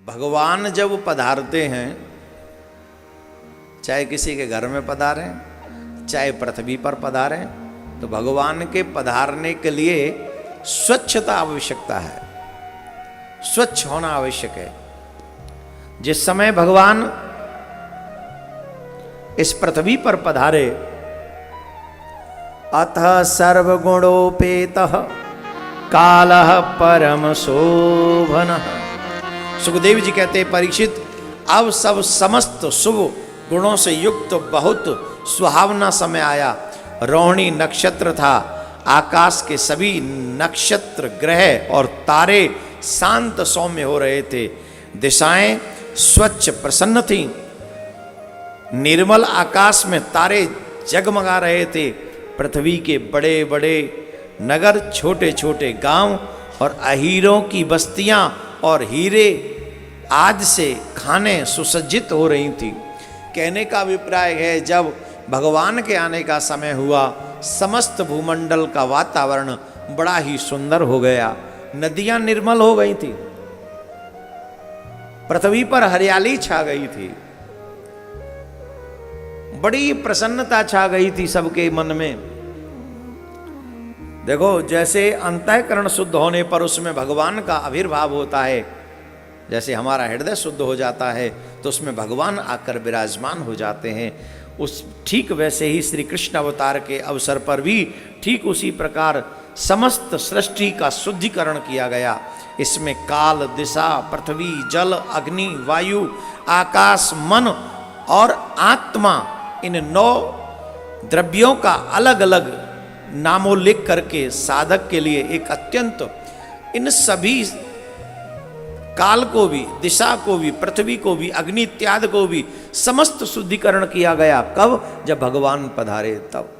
भगवान जब पधारते हैं, चाहे किसी के घर में पधारें, चाहे पृथ्वी पर पधारें, तो भगवान के पधारने के लिए स्वच्छता आवश्यकता है, स्वच्छ होना आवश्यक है। जिस समय भगवान इस पृथ्वी पर पधारे, अतः सर्वगुणोपेतः कालः परम शोभनः। सुखदेव जी कहते हैं, परीक्षित अब सब समस्त शुभ गुणों से युक्त बहुत सुहावना समय आया। रोहिणी नक्षत्र था, आकाश के सभी नक्षत्र ग्रह और तारे शांत सौम्य हो रहे थे, दिशाएं स्वच्छ प्रसन्न थीं, निर्मल आकाश में तारे जगमगा रहे थे। पृथ्वी के बड़े बड़े नगर, छोटे छोटे गांव और अहीरों की बस्तियां और हीरे आज से खाने सुसज्जित हो रही थी। कहने का अभिप्राय है, जब भगवान के आने का समय हुआ, समस्त भूमंडल का वातावरण बड़ा ही सुंदर हो गया, नदियां निर्मल हो गई थी, पृथ्वी पर हरियाली छा गई थी, बड़ी प्रसन्नता छा गई थी सबके मन में। देखो, जैसे अंतःकरण शुद्ध होने पर उसमें भगवान का आविर्भाव होता है, जैसे हमारा हृदय शुद्ध हो जाता है तो उसमें भगवान आकर विराजमान हो जाते हैं। उस ठीक वैसे ही श्री कृष्ण अवतार के अवसर पर भी ठीक उसी प्रकार समस्त सृष्टि का शुद्धिकरण किया गया। इसमें काल, दिशा, पृथ्वी, जल, अग्नि, वायु, आकाश, मन और आत्मा, इन 9 द्रव्यों का अलग अलग नामोल्लेख करके साधक के लिए एक अत्यंत, इन सभी काल को भी, दिशा को भी, पृथ्वी को भी, अग्नि इत्यादि को भी समस्त शुद्धिकरण किया गया। कब? जब भगवान पधारे तब।